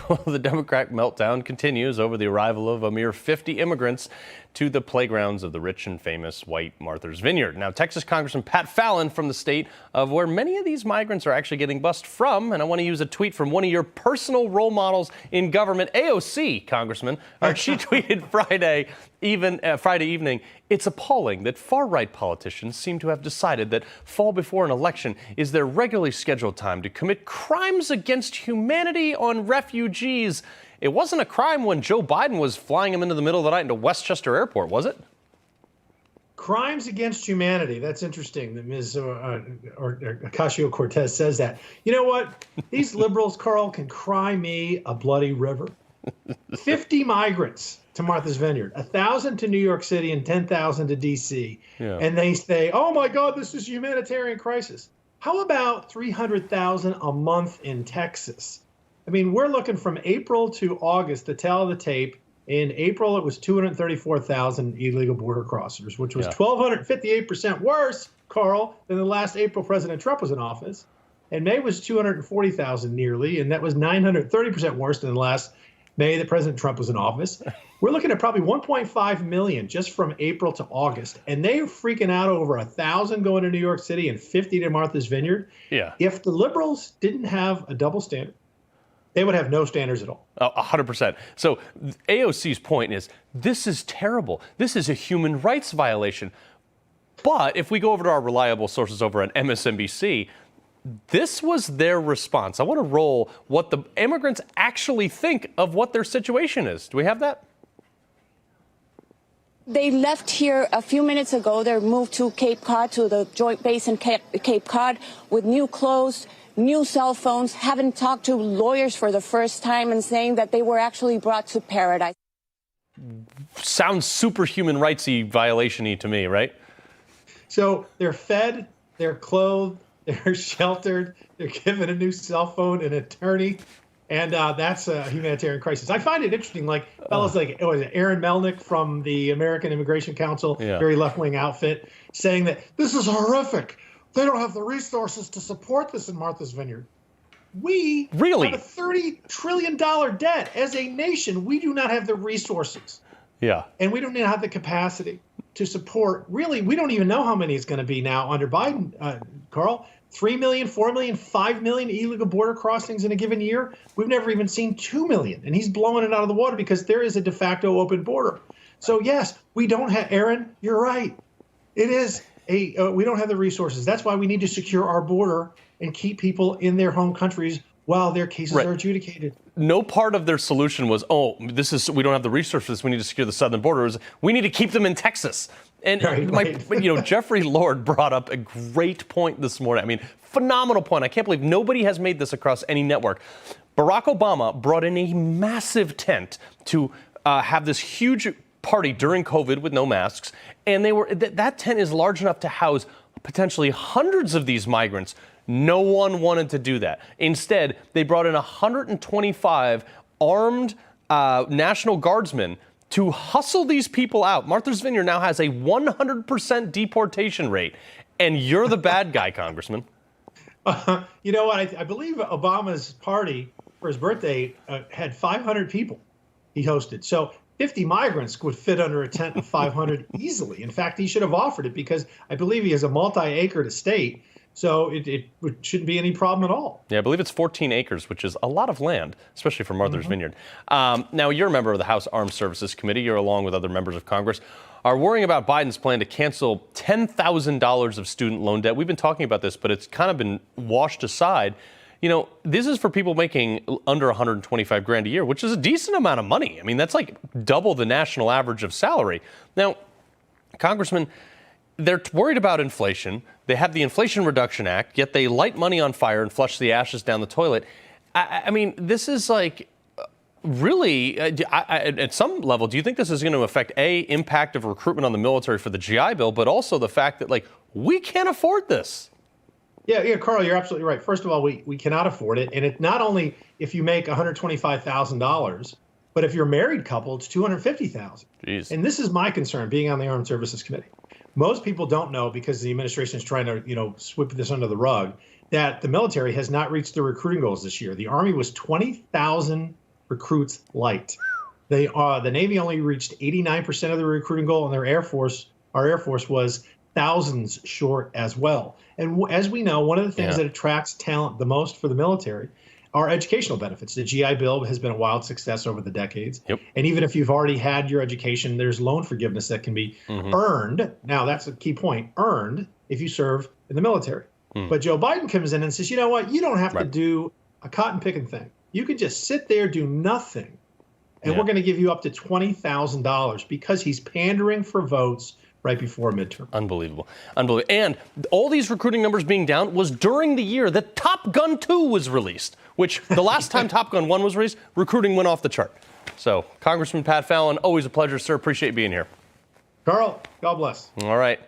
Well, the Democrat meltdown continues over the arrival of a mere 50 immigrants to the playgrounds of the rich and famous white Martha's Vineyard. Now, Texas Congressman Pat Fallon from the state of where many of these migrants are actually getting bused from, and I want to use a tweet from one of your personal role models in government, AOC, Congressman. She tweeted Friday evening, "It's appalling that far-right politicians seem to have decided that fall before an election is their regularly scheduled time to commit crimes against humanity on refugees." It wasn't a crime when Joe Biden was flying them into the middle of the night into Westchester Airport, was it? Crimes against humanity. That's interesting that Ms. Ocasio-Cortez says that. You know what? These liberals, Carl, can cry me a bloody river. 50 migrants to Martha's Vineyard, 1,000 to New York City and 10,000 to D.C. Yeah. And they say, oh, my God, this is a humanitarian crisis. How about 300,000 a month in Texas? I mean, we're looking from April to August, the tail of the tape. In April, it was 234,000 illegal border crossers, which was 1,258% worse, Carl, than the last April President Trump was in office. And May was 240,000 nearly, and that was 930% worse than the last May that President Trump was in office. We're looking at probably 1.5 million just from April to August. And they're freaking out over 1,000 going to New York City and 50 to Martha's Vineyard. Yeah. If the liberals didn't have a double standard, they would have no standards at all. 100%. So AOC's point is, this is terrible. This is a human rights violation. But if we go over to our reliable sources over at MSNBC, this was their response. I want to roll what the immigrants actually think of what their situation is. Do we have that? They left here a few minutes ago. They moved to Cape Cod, to the Joint Base in Cape Cod, with new clothes, new cell phones, haven't talked to lawyers for the first time, and saying that they were actually brought to paradise. Sounds super human rights-y, violation-y to me, right? So they're fed, they're clothed, they're sheltered, they're given a new cell phone, an attorney, and that's a humanitarian crisis. I find it interesting, like fellows like Aaron Melnick from the American Immigration Council, very left-wing outfit, saying that this is horrific. They don't have the resources to support this in Martha's Vineyard. We have a $30 trillion debt. As a nation, we do not have the resources. Yeah. And we don't even have the capacity to support, really, we don't even know how many it's going to be now under Biden, Carl. 3 million, 4 million, 5 million illegal border crossings in a given year. We've never even seen 2 million. And he's blowing it out of the water because there is a de facto open border. So, yes, we don't have, Aaron, you're right. It is. We don't have the resources. That's why we need to secure our border and keep people in their home countries while their cases are adjudicated. No part of their solution was, we don't have the resources, we need to secure the southern border. It was, we need to keep them in Texas. And Jeffrey Lord brought up a great point this morning. I mean, phenomenal point. I can't believe nobody has made this across any network. Barack Obama brought in a massive tent to have this huge party during COVID with no masks, and that tent is large enough to house potentially hundreds of these migrants. No one wanted to do that. Instead, they brought in 125 armed National Guardsmen to hustle these people out. Martha's Vineyard now has a 100% deportation rate, and you're the bad guy, Congressman. You know what? I believe Obama's party for his birthday had 500 people he hosted. So 50 migrants would fit under a tent of 500 easily. In fact, he should have offered it because I believe he has a multi-acre estate. So it shouldn't be any problem at all. Yeah, I believe it's 14 acres, which is a lot of land, especially for Martha's Vineyard. Now, you're a member of the House Armed Services Committee. You're along with other members of Congress, are worrying about Biden's plan to cancel $10,000 of student loan debt. We've been talking about this, but it's kind of been washed aside. You know, this is for people making under 125 grand a year, which is a decent amount of money. I mean, that's like double the national average of salary. Now, Congressman, they're worried about inflation. They have the Inflation Reduction Act, yet they light money on fire and flush the ashes down the toilet. I mean, this is like really, at some level, do you think this is going to affect, impact of recruitment on the military for the GI Bill, but also the fact that, like, we can't afford this? Yeah, Carl, you're absolutely right. First of all, we cannot afford it. And it not only if you make $125,000, but if you're a married couple, it's $250,000. And this is my concern being on the Armed Services Committee. Most people don't know, because the administration is trying to, sweep this under the rug, that the military has not reached their recruiting goals this year. The Army was 20,000 recruits light. The Navy only reached 89% of the recruiting goal, and our Air Force was thousands short as well. And as we know, one of the things that attracts talent the most for the military are educational benefits. The GI Bill has been a wild success over the decades. Yep. And even if you've already had your education, there's loan forgiveness that can be earned. Now, that's a key point, earned if you serve in the military. But Joe Biden comes in and says, you know what, you don't have to do a cotton picking thing. You can just sit there, do nothing, and we're going to give you up to $20,000 because he's pandering for votes right before a midterm. Unbelievable. Unbelievable. And all these recruiting numbers being down was during the year that Top Gun 2 was released, which the last time Top Gun 1 was released, recruiting went off the chart. So, Congressman Pat Fallon, always a pleasure, sir. Appreciate being here. Carl, God bless. All right.